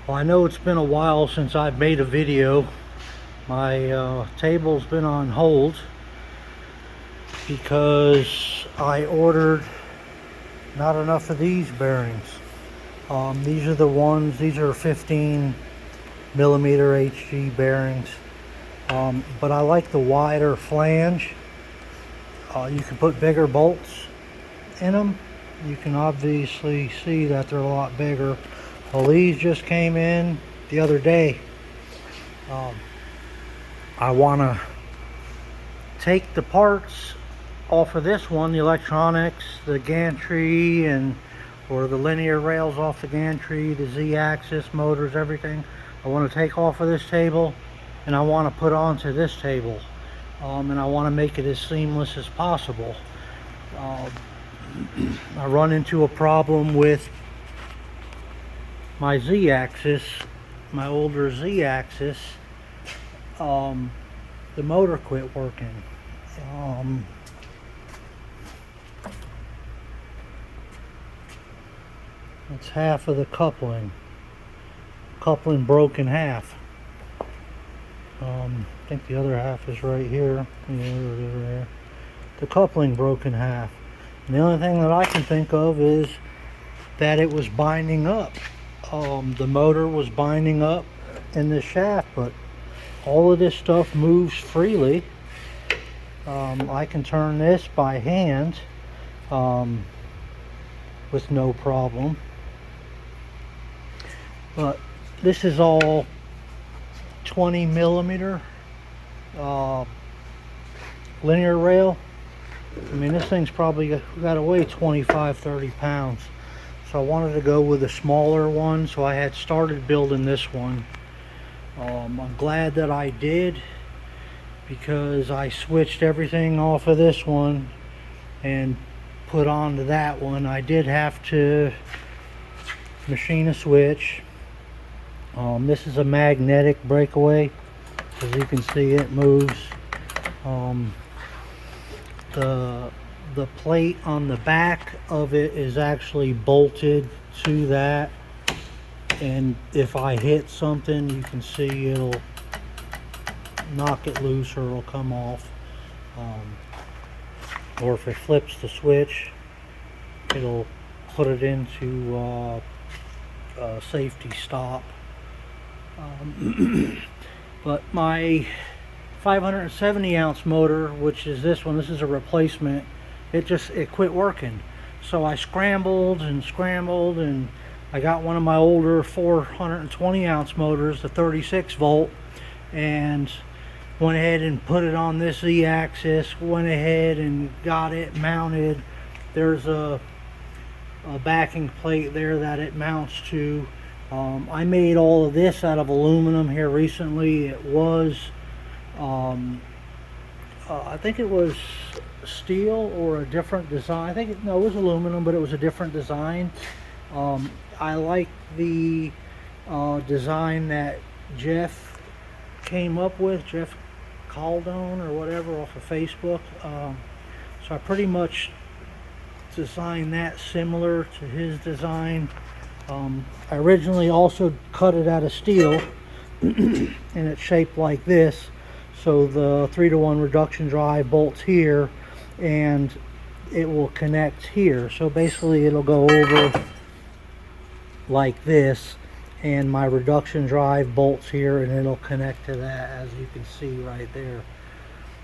Well, I know it's been a while since I've made a video. My table's been on hold because I ordered not enough of these bearings. These are the ones, these are 15 millimeter HG bearings. But I like the wider flange. You can put bigger bolts in them. You can obviously see that they're a lot bigger. Well, these just came in the other day. I want to take the parts off of this one, the electronics, the gantry, or the linear rails off the gantry, the Z-axis, motors, everything. I want to take off of this table and I want to put onto this table. And I want to make it as seamless as possible. I run into a problem with my Z-axis, my older Z-axis. The motor quit working. It's half of the coupling. Coupling broke in half. I think the other half is right here. Yeah, there it is right here. The coupling broke in half. And the only thing that I can think of is that it was binding up. The motor was binding up in the shaft, but all of this stuff moves freely. I can turn this by hand with no problem. But this is all 20 millimeter linear rail. I mean, this thing's probably got to weigh 25-30 pounds. So I wanted to go with a smaller one, so I had started building this one. I'm glad that I did, because I switched everything off of this one and put onto that one. I did have to machine a switch. This is a magnetic breakaway. As you can see, it moves. The plate on the back of it is actually bolted to that, and if I hit something, you can see it'll knock it loose or it'll come off. Or if it flips the switch, it'll put it into a safety stop. But my 570 ounce motor, which is this one, this is a replacement, it quit working. So I scrambled and I got one of my older 420 ounce motors, the 36 volt, and went ahead and put it on this Z-axis, went ahead and got it mounted. There's a backing plate there that it mounts to. I made all of this out of aluminum here recently. It was I think it was steel or a different design. It was aluminum, but it was a different design. I like the design that Jeff came up with, Jeff Caldone or whatever, off of Facebook. So I pretty much designed that similar to his design. I originally also cut it out of steel and it's shaped like this, so the 3-to-1 reduction drive bolts here and it will connect here. So basically it'll go over like this, and my reduction drive bolts here and it'll connect to that, as you can see right there.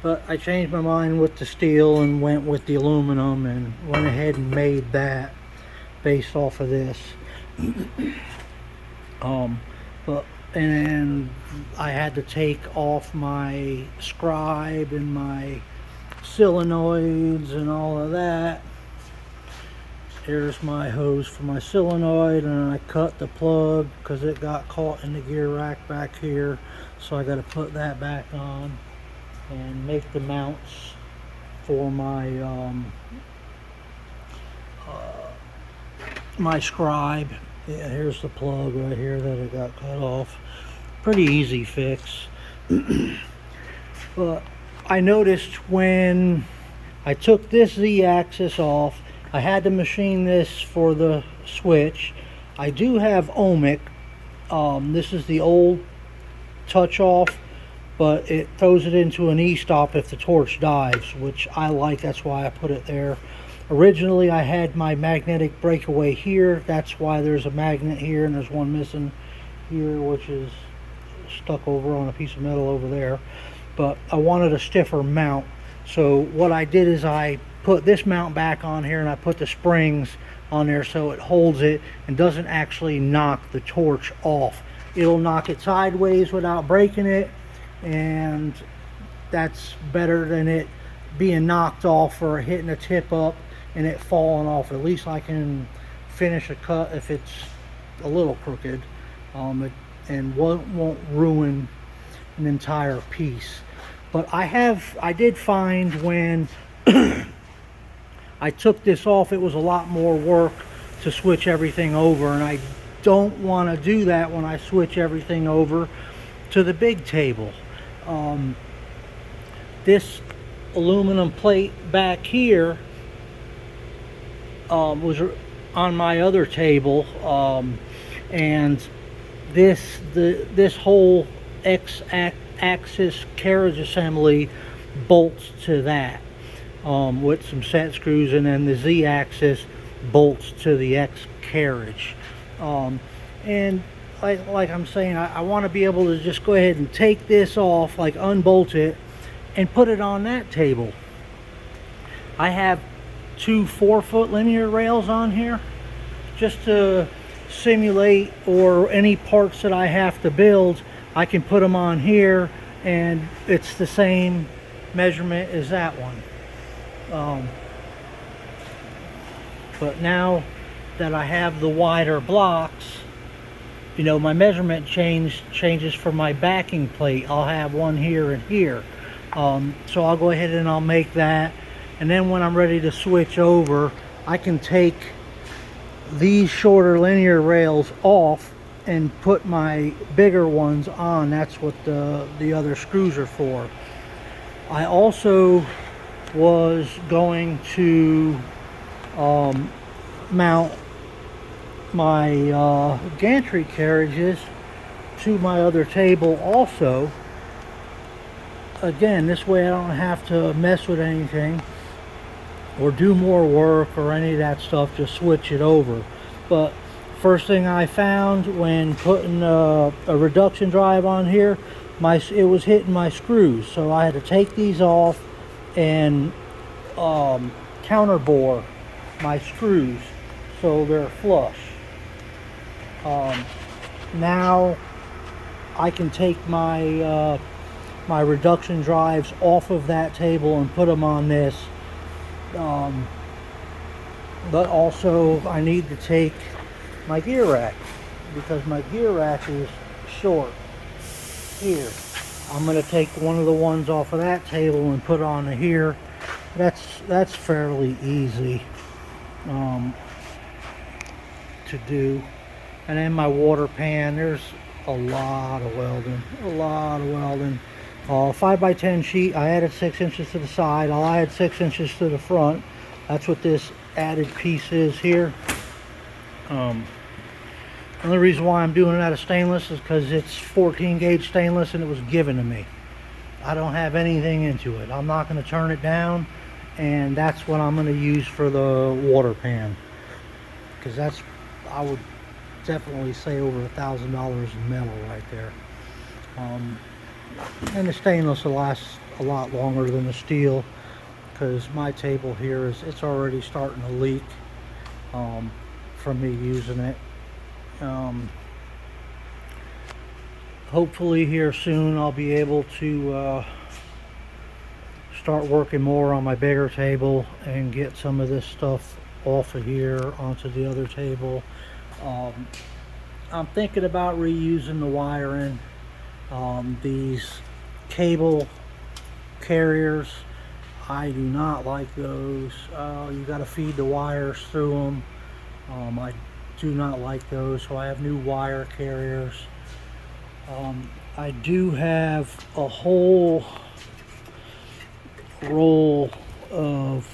But I changed my mind with the steel and went with the aluminum and went ahead and made that based off of this. And I had to take off my scribe and my solenoids and all of that. Here's my hose for my solenoid, and I cut the plug because it got caught in the gear rack back here, so I got to put that back on and make the mounts for my my scribe. Yeah, here's the plug right here that it got cut off. Pretty easy fix. But I noticed when I took this Z-axis off, I had to machine this for the switch. I do have ohmic This is the old touch off, but it throws it into an e-stop if the torch dives, which I like. That's why I put it there. Originally I had my magnetic breakaway here. That's why there's a magnet here, and there's one missing here, which is stuck over on a piece of metal over there. But I wanted a stiffer mount, so what I did is I put this mount back on here, and I put the springs on there so it holds it and doesn't actually knock the torch off. It'll knock it sideways without breaking it, and that's better than it being knocked off or hitting a tip up and it falling off. At least I can finish a cut if it's a little crooked, and won't ruin an entire piece. But I did find when I took this off, it was a lot more work to switch everything over, and I don't want to do that when I switch everything over to the big table. This aluminum plate back here was on my other table, and this whole X-axis carriage assembly bolts to that, with some set screws, and then the Z-axis bolts to the X carriage. And like I'm saying, I want to be able to just go ahead and take this off, like unbolt it, and put it on that table. I have two 4-foot linear rails on here just to simulate, or any parts that I have to build, I can put them on here and it's the same measurement as that one. But now that I have the wider blocks, you know, my measurement changes for my backing plate. I'll have one here and here. So I'll go ahead and I'll make that, and then when I'm ready to switch over, I can take these shorter linear rails off and put my bigger ones on. That's what the other screws are for. I also was going to mount my gantry carriages to my other table also. Again, this way I don't have to mess with anything or do more work or any of that stuff, just switch it over. But first thing I found when putting a reduction drive on here, it was hitting my screws, so I had to take these off and counterbore my screws so they're flush. Now I can take my my reduction drives off of that table and put them on this. But also I need to take my gear rack, because my gear rack is short here. I'm going to take one of the ones off of that table and put on here. That's fairly easy to do. And then my water pan, there's a lot of welding, 5x10 sheet. I added 6 inches to the side. I'll add 6 inches to the front. That's what this added piece is here. The only reason why I'm doing it out of stainless is because it's 14 gauge stainless and it was given to me. I don't have anything into it. I'm not going to turn it down, and that's what I'm going to use for the water pan, because that's, I would definitely say, over $1,000 in metal right there. And the stainless will last a lot longer than the steel, because my table here it's already starting to leak from me using it. Hopefully here soon I'll be able to start working more on my bigger table and get some of this stuff off of here onto the other table. I'm thinking about reusing the wiring. These cable carriers, I do not like those. You got to feed the wires through them. I do not like those, so I have new wire carriers. I do have a whole roll of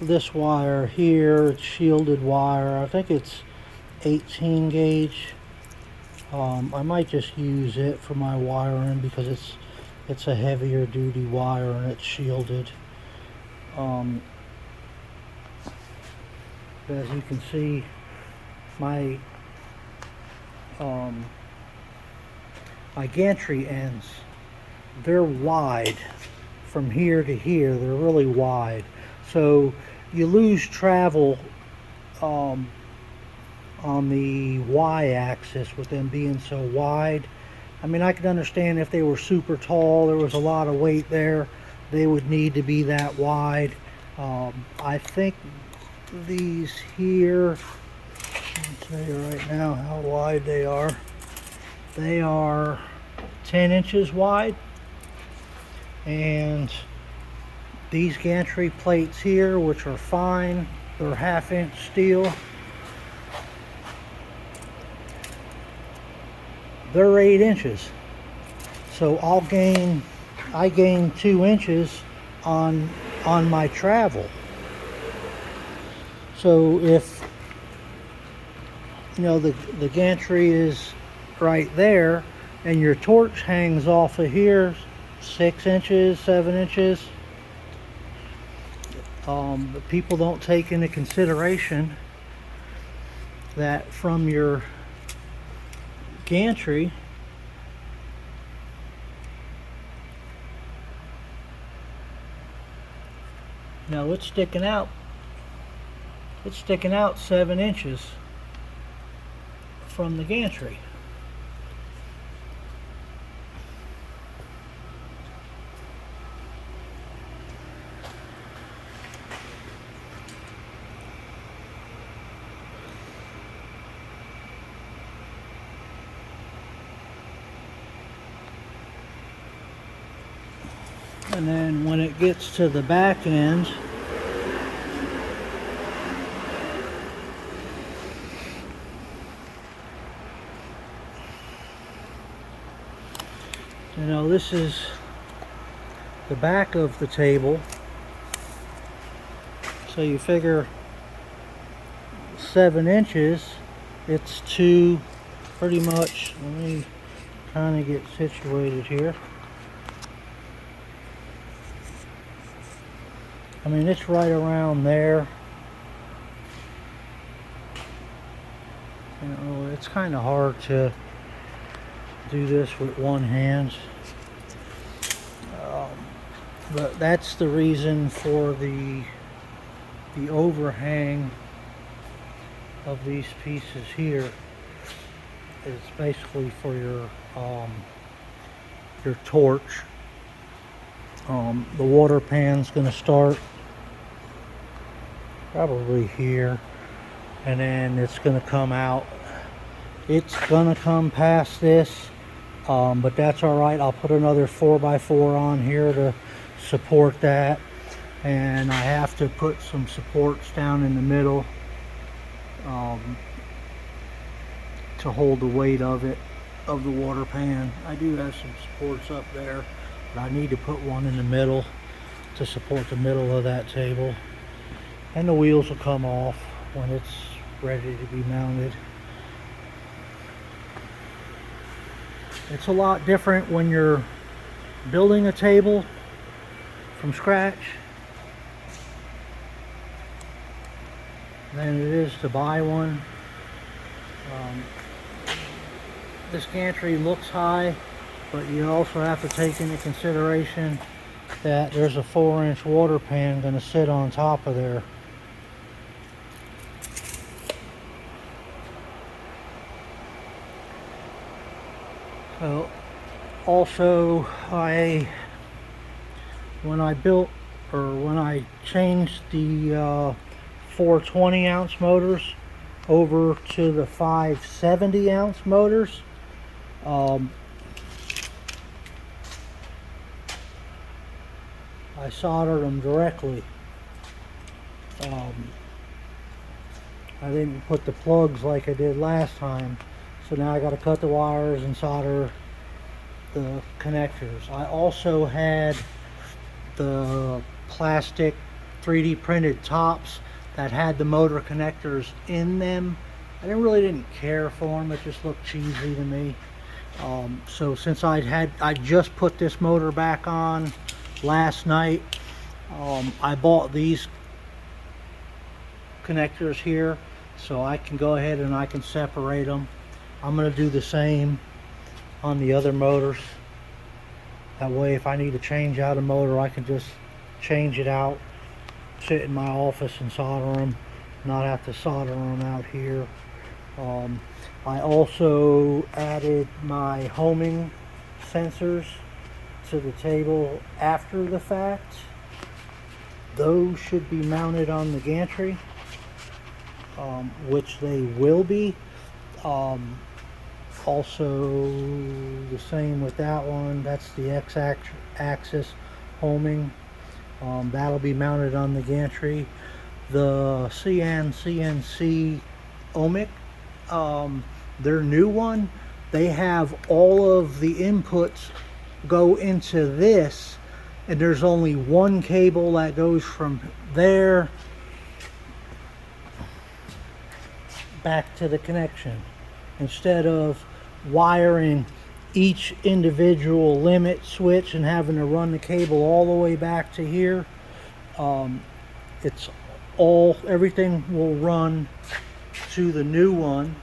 this wire here. It's shielded wire. I think it's 18 gauge. I might just use it for my wiring because it's a heavier duty wire and it's shielded. As you can see, my my gantry ends, they're wide from here to here. They're really wide, so you lose travel on the y-axis with them being so wide. I mean, I could understand if they were super tall, there was a lot of weight there, they would need to be that wide. I think these here, I'll tell you right now how wide they are. They are 10 inches wide, and these gantry plates here, which are fine, they're 1/2 inch steel, they're 8 inches. So I gain 2 inches on my travel. So if you know the gantry is right there and your torch hangs off of here 6 inches, 7 inches, but people don't take into consideration that from your gantry it's sticking out 7 inches from the gantry. And then when it gets to the back end, this is the back of the table. So you figure 7 inches, it's pretty much, let me kind of get situated here. I mean, it's right around there. It's kind of hard to do this with one hand. But that's the reason for the overhang of these pieces here. It's basically for your torch. The water pan's going to start probably here, and then it's going to come out. It's going to come past this, but that's all right. I'll put another 4x4 on here to support that, and I have to put some supports down in the middle to hold the weight of the water pan. I do have some supports up there, but I need to put one in the middle to support the middle of that table, and the wheels will come off when it's ready to be mounted. It's a lot different when you're building a table from scratch than it is to buy one. This gantry looks high, but you also have to take into consideration that there's a 4-inch water pan going to sit on top of there. So also when I changed the 420 ounce motors over to the 570 ounce motors, I soldered them directly. I didn't put the plugs like I did last time, so now I got to cut the wires and solder the connectors. I also had the plastic 3D printed tops that had the motor connectors in them I really didn't care for them. It just looked cheesy to me. So since I just put this motor back on last night, I bought these connectors here, so I can go ahead and I can separate them. I'm going to do the same on the other motors. That way, if I need to change out a motor, I can just change it out, sit in my office and solder them, not have to solder them out here. I also added my homing sensors to the table after the fact. Those should be mounted on the gantry, which they will be. Also the same with that one. That's the X-axis homing. That'll be mounted on the gantry. The CNC ohmic, their new one, they have all of the inputs go into this, and there's only one cable that goes from there back to the connection, instead of wiring each individual limit switch and having to run the cable all the way back to here. Everything will run to the new one.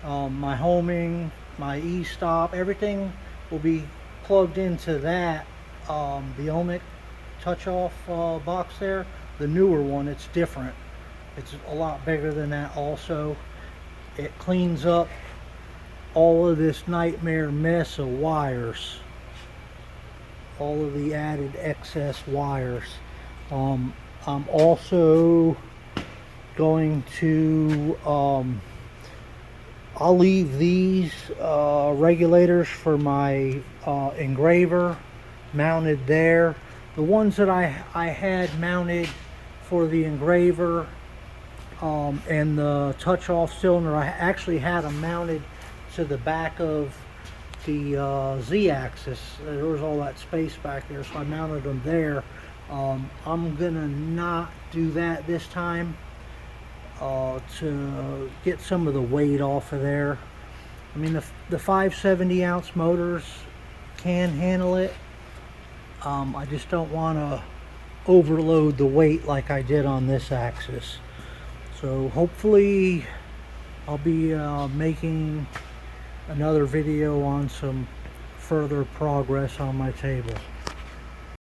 My homing, my e-stop, everything will be plugged into that. The ohmic touch-off box there, the newer one, it's different. It's a lot bigger than that also. It cleans up all of this nightmare mess of wires, all of the added excess wires. I'm also going to I'll leave these regulators for my engraver mounted there. The ones that I had mounted for the engraver and the touch-off cylinder, I actually had them mounted to the back of the Z-axis. There was all that space back there, so I mounted them there. I'm gonna not do that this time to get some of the weight off of there. I mean, the 570 ounce motors can handle it. I just don't want to overload the weight like I did on this axis. So hopefully I'll be making another video on some further progress on my table.